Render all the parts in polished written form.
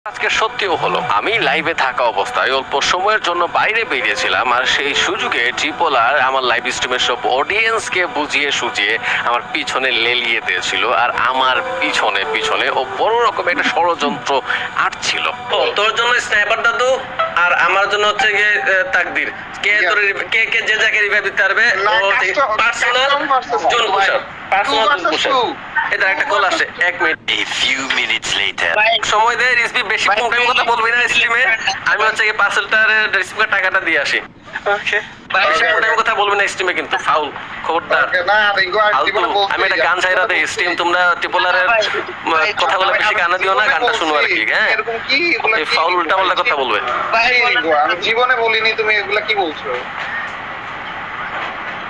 আজকে সত্যিও হলো, আমি লাইভে থাকা অবস্থায় অল্প সময়ের জন্য বাইরে বেরিয়েছিলাম, আর সেই সুযোগে ট্রিপলার আমার লাইভ স্ট্রিমের সব অডিয়েন্সকে বুঝিয়ে সুঝিয়ে আমার পিছনে লেলিয়ে দিয়েছিল, আর আমার পিছনে পিছনে ও বড় রকমের একটা ষড়যন্ত্র আটছিল। তোর জন্য স্নাইপার দাদু আর আমার জন্য হচ্ছে গিয়ে তাকদির, কে তোর কে কে যে যাকে রিভাইভ দিতে পারবে, পার্সোনাল জুন পুশার, পার্সোনাল জুন পুশার। এটা একটা কল আসে, 1 minute. A few minutes later. সময় দে রিসপি, বেশি মুখের কথা বলবি না স্ট্রিমে। আমি হচ্ছে কি পার্সেলটার রিসপির টাকাটা দিয়ে আসি। ওকে বেশি মুখের কথা বলবি না স্ট্রিমে, কিন্তু ফাউল, খবরদার। আমি একটা গান চাইরা দেই স্ট্রিম, তোমরা ট্রিপলারের কথা বলে বেশি গানা দিও না, গানটা শুনো আর কি। হ্যাঁ এরকম কি এগুলা এই ফাউল উল্টা পাল্টা কথা বলবে। ভাই আমি জীবনে বলিনি, তুমি এগুলা কি বলছো?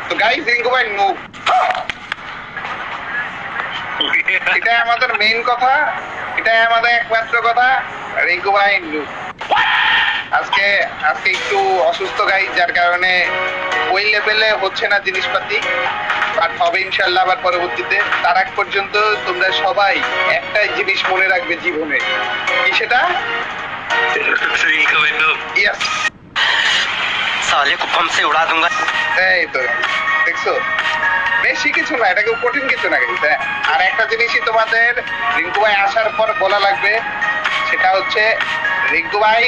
তো গাইস রিঙ্কু ভাই নো, এটাই আমাদের মেইন কথা, এটাই আমাদের একমাত্র কথা। রিঙ্কু ভাই নো। আজকে আজকে একটু অসুস্থ গাইস, যার কারণে ওই লেভেলে হচ্ছে না জিনিসপাতি, বাট হবে ইনশাল্লাহ আবার পরবর্তীতে। তার আগ পর্যন্ত তোমরা সবাই একটাই জিনিস মনে রাখবে জীবনে, কি সেটা? ইয়েস, साले को बम से उड़ा दूंगा। এই তো দেখছো, বেশি কিছু না, এটা কেউ কঠিন কিছু না কিন্তু। আর একটা জিনিসই তোমাদের রিঙ্কু ভাই আসার পর বলা লাগবে, সেটা হচ্ছে রিঙ্কু ভাই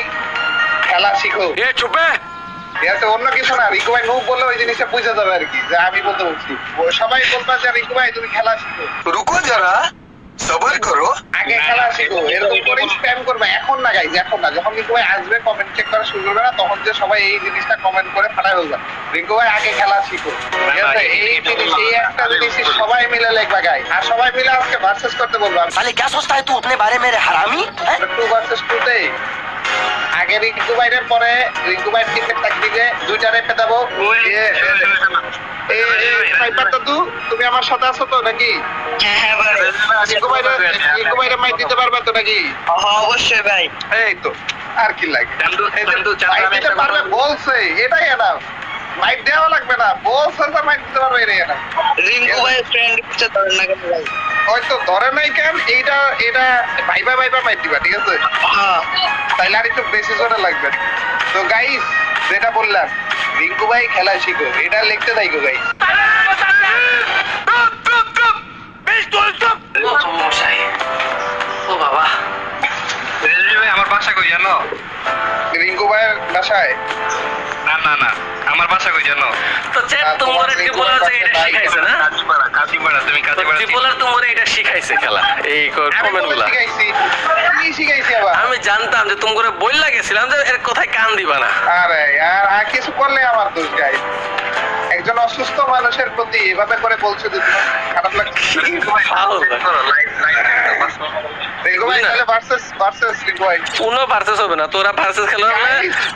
খেলা শিখো। এ চুপে, ঠিক আছে? অন্য কিছু না, রিঙ্কু ভাই নুব বললে ওই জিনিসটা বুঝে যাবে আর কি, যে আমি বলতে বলছি। সবাই বলবা যে রিঙ্কু ভাই তুমি খেলা শিখো, रुको जरा, सबर करो। আগে খেলা শিখো, এরকম করে স্প্যাম করবে। এখন না গাইজ, এখন না, যখন রিঙ্কু ভাই আসবে কমেন্ট চেক করা শুরু করবে না, তখন যে সবাই এই জিনিসটা কমেন্ট করে ফাটাই ফেলবে, রিঙ্কু ভাই আগে খেলা শিখো। ঠিক আছে? এই জিনিস, এই একটা জিনিস সবাই মিলে লেখবা গাই, আর সবাই মিলে আজকে ভার্সেস করতে বলবো। साले क्या सोचता है तू अपने बारे में रे हरामी? हैं? 2 ভার্সেস 2 তে আগে রিঙ্কু ভাইয়ের পরে রিঙ্কু ভাইয়ের টিমের তাকদিকে দুইটারে পেটাবো। স্নাইপার দাদু তুমি আমার সাথে আছো তো নাকি? রিঙ্কু ভাইরে মাইর দিতে পারবে তো নাকি? অবশ্যই ভাই। এই তো, আর কি লাগে? মাইর দিতে পারবে বলছে, এটাই এনাফ। মাইর দেওয়া লাগবে না, বলছে যে মাইর দিতে পারবে, এটাই এনাফ। রিঙ্কু ভাই ফ্রেন্ড হচ্ছে ধরেন না কেন ভাই? হয়তো ধরে নাই কেন, এইটা এটা ভাইবা ভাইবা মাইর দিবা, ঠিক আছে? হ্যাঁ তাইলে আর একটু বেশি জোরে লাগবে। তো গাইস, যেটা বললাম, রিঙ্কু ভাই খেলা শিখো, এটা লিখতে থাকো গাইস। ও বাবা, আমার বাসা কই জানো? রিঙ্কু ভাইয়ের বাসায় না না না, আমার বাসা কই জানো? তো চ্যাট তোমারে ট্রিপলার হচ্ছে এটা শিখাইছে না? কাজীপাড়া। তুমি কাজীপাড়া ট্রিপলার তোমারে এটা শিখাইছে খেলা, এই কমেন্টগুলা। শিখাইছি, কি শিখাইছি আবার? আমি জানতাম যে তুমি করে বইলা গেছিলাম যে এর কথায় কান দিবা না। আরে আর কিছু করলে আমার দোষ গাইস। একজন অসুস্থ মানুষের প্রতি এভাবে করে বলছো যে তোমার খারাপ লাগছে। ভালো রিঙ্কু ভাই তাহলে ভার্সেস রিঙ্কু ভাই। কোনো ভার্সেস হবে না, তোরা ভার্সেস খেলো না,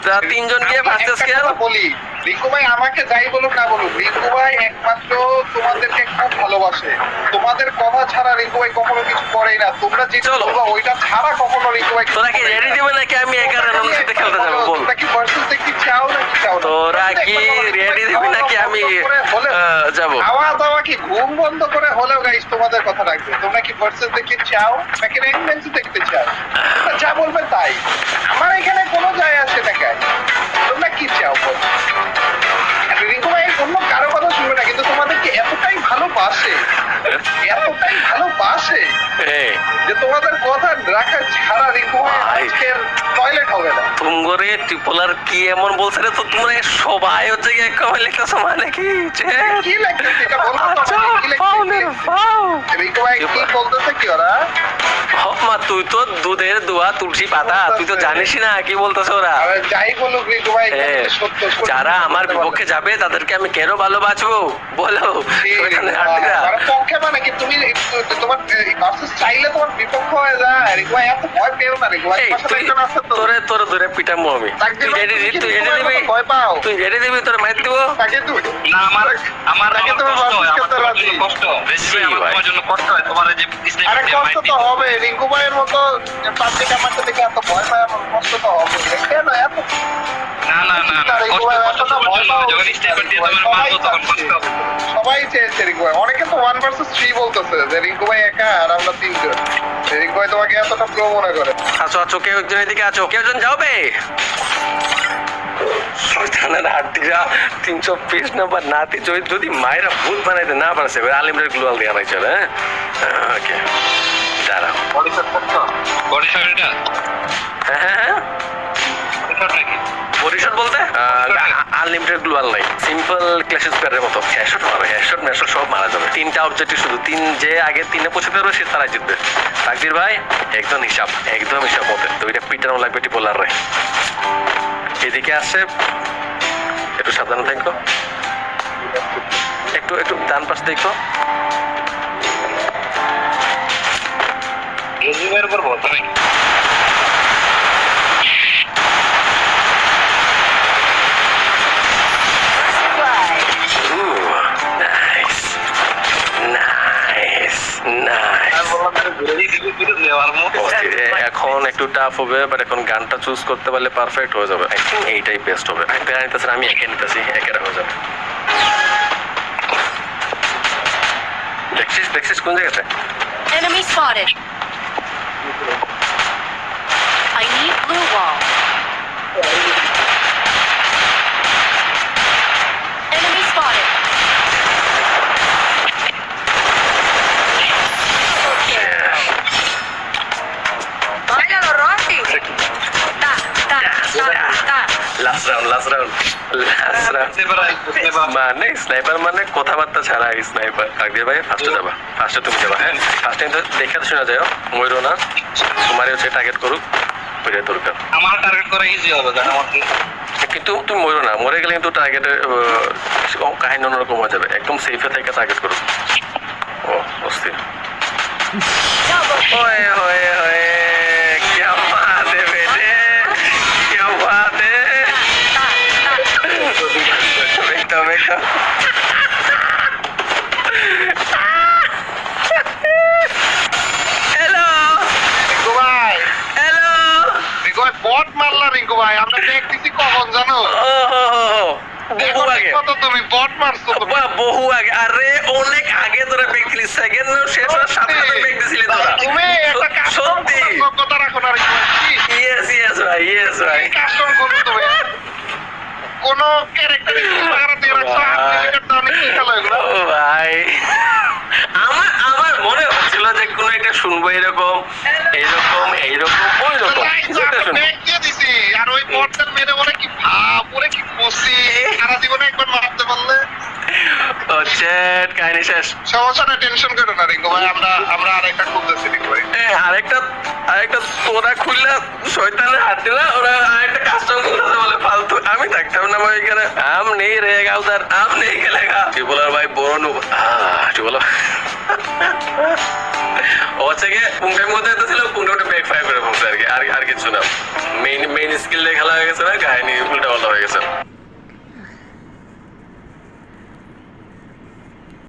যা তিনজন গিয়ে ভার্সেস একটা খেল। কথা বলি, রিঙ্কু ভাই আমাকে যাই বলুক না বলুক, রিঙ্কু ভাই একমাত্র তোমাদেরকে খুব ভালোবাসে। তোমাদের কথা ছাড়া রিঙ্কু ভাই কখনো কিছু করেই না। তোমরা যেটা চলো। বলবা ওইটা ছাড়া কখনো রিঙ্কু ভাই। তোরা কি রেডি দিবে নাকি আমি একা রাউন্ডের সাথে খেলতে যাবো? বল, তোমরা কি ভার্সেস দেখতে চাও নাকি চাও না? তোরা কি রেডি দিবি নাকি আমি যাবো? খাওয়া দাওয়া কি ঘুম বন্ধ করে হলেও গাইস তোমাদের কথা রাখবে। তোমরা কি ভার্সেস দেখতে চাও নাকি র্যাঙ্ক ম্যাচ দেখতে চাও? তোমরা যা বলবে তাই, আমার এখানে কোনো যায় আসে না গাইস। তোমরা কি চাও বল? আর রিঙ্কু ভাই অন্য কারো কথা শুনবে না, কিন্তু তোমাদেরকে এতটাই ভালোবাসে, এতটাই ভালোবাসে এই যে তোমাদের কথা রাখা ছাড়া রিঙ্কু ভাই আজকের টয়লেট হবে না। তুমগরে ট্রিপলার কি এমন বলছে রে? তো তোমরা সবাই হচ্ছে গিয়ে কমেন্ট লিখতেছো মানে কি? কি লাগতেছে এটা বলো তো, আচ্ছা, কি ফাউলের লাগতেছে? ফাউ। রিঙ্কু ভাই কি বলতেছে কি ওরা? মা তুই তো দুধের দোয়া তুলসী পাতা, তুই তো জানিস না কি বলতেছে ওরা। আরে যাই বলুক রিঙ্কু ভাই, সত্য সত্য। যারা আমার বিপক্ষে যাবে তাদেরকে আমি কেন ভালোবাসবো বলো? ওখানে হাঁটরা। আর পক্ষে মানে কি তুমি তোমার ভার্সেস চাইলে তোমার বিপক্ষ হয়ে যায়। রিঙ্কু ভাই এত ভয় পেও না, রিঙ্কু ভাই এই, পাশে তুই- একজন আছে তো। তোরে ধরে পিটামো আমি। তাকদির তুই ভাই, রেডি তুমি কি তুই রেডি তোমার দিবি? মতো ভয় পাও? তুই রেডি দিবি? তোর মাইর দিব। তাকে তুই না, আমার আমার তাকে আমার তুমি কষ্ট হয়, ভার্সেস আমার করতে তোমার রাজি। জন্য কষ্ট। জি ভাই। তোমার জন্য কষ্ট হয়, তোমার যে আরে স্নাইপার দিয়ে কষ্ট মাইর তো দিতে। হবে, রিঙ্কু ভাইয়ের মতো পাবলিক আমার দেখে এত ভয় পায়, আমার কষ্ট তো হবে। কেন এত না না না না, রিঙ্কু কষ্ট ভাই কষ্ট তোমার জন্য যখন স্টেপমেন্ট দিয়ে তোমার মারবো তখন কষ্ট হবে। সবাই চেয়েছে রিঙ্কু ভাই, অনেকে তো 1 ভার্সেস 3 বলতেছে যে রিঙ্কু ভাই একা আর আমরা 3 জন। রিঙ্কু ভাই তোমাকে এতটা প্রো মনে করে। আছো আছো, কেউ একজন এদিকে আছো, কেউ একজন যাও বে। শয়তানের হাড্ডিরা 320 নাম্বার নাতি যদি মায়েরা ভূত বানাইতে না পারছে আলিমরের গ্লোয়াল দিয়ে আনাইছে। হ্যাঁ ওকে দাঁড়াও। বডি শট করছো? বডি শট এটা? হ্যাঁ হ্যাঁ হ্যাঁ, শট নাকি? পরিশোধ বলতে আনলিমিটেড গ্লোয়াল নাই, সিম্পল ক্ল্যাশ স্কোয়ারের মতো। হেডশট মারো, হেডশট মেশট সব মারা যাবে। 3টা অবজেক্টিভ শুধু, 3 যে আগে 3-এ পৌঁছাতে পারবে সে তারাই জিতবে। তাকদির ভাই একদম হিসাব মতে 2টা পিটানো লাগবে টিপোলার রে। এদিকে আসছে, একটু সাবধানে থাকো, একটু ডান পাশ দেখো। রেজিমের উপর ভরসা নাকি? Nice nice nice. আর বললাম তাহলে ঘুরে দিয়ে দিবি ঘুরে দেওয়ার মতো। এখন একটু টাফ হবে, বাট এখন গানটা চুজ করতে পারলে পারফেক্ট হয়ে যাবে। আই থিঙ্ক এইটাই বেস্ট হবে। আমি প্যারা নিতেছি, আমি একে নিতেছি, একেরা হয়ে যাবে। দেখছিস কোন জায়গাতে? Enemy spotted. I need blue wall. Enemy spotted. Váyalo, Rocky. Ta. Last round মানে স্নাইপার মানে কথাবার্তা ছাড়া স্নাইপার। কাকদির ভাই ফার্স্টে যাবা, ফার্স্টে তুমি যাবা। হ্যাঁ ফার্স্টে কিন্তু দেখে শোনা যাও, ময়ূরও না তোমারই হচ্ছে টার্গেট করুক, ওইটাই দরকার। আমার টার্গেট করা ইজি হবে কারণ আমার কিন্তু তুমি মরো না, মরে গেলে কিন্তু টার্গেটের কাহিনী অন্যরকম হয়ে যাবে। একদম সেফে থেকে টার্গেট করুক। ও অস্থির। ওয়ে ওয়ে ওয়ে क्या बात है बेटे, क्या बात है। বেটা হ্যালো রিঙ্কু ভাই, হ্যালো। রিঙ্কু ভাই বট মারলা রিঙ্কু ভাই, আমরা দেখতেছি কখন জানো? বহু এখন আগে, দেখো তো তুমি বট মারছো তুমি। বহু আগে, আরে অনেক আগে তোরা বেগ দিলি, সেকেন্ড শেষ হওয়ার সাথে সাথে বেগ দিছিলি তোরা। তুমি একটা কাস্টম সত্যি যোগ্যতা রাখো না রিঙ্কু ভাই। ইয়েস ভাই কাস্টম করো তুমি। কোন ক্যারেক্টার লাগাতে দিয়ে রাখছো, আপনি তো অনেক খেলা এগুলো। ও ভাই, আমার মনে হচ্ছিল যে কোনো একটা শুনবো এরকম ওই রকম কিছু একটা শুনবো। ব্যাগ দিয়ে দিছি, আর ওই বটটা মেরে বলে কি ভাব, ওরে কি বসি, সারা জীবনে একবার মারতে পারলে। হচ্ছে কাহিনী শেষ। সমস্যা না, টেনশন করো না রিঙ্কু ভাই, আমরা আরেকটা খুঁজতেছি রিঙ্কু ভাই। আরেকটা তোরা খুললে শয়তানের হাত দিলা, ওরা আরেকটা কাস্টম করতে বলে ফালতু। আমি থাকতাম না ভাই এখানে, আম নেই রেগা উদার, আম নেই গেলেগা। টিবলার ভাই বড় নুব, টিবলার ও হচ্ছে গিয়ে পুংটার মধ্যে ছিল, পুংটা ব্যাক ফায়ার করে বলছে আর কি, আর কিছু না। মেইন স্কিল দিয়ে খেলা হয়ে গেছে না, কাহিনী উল্টা পাল্টা হয়ে গেছে।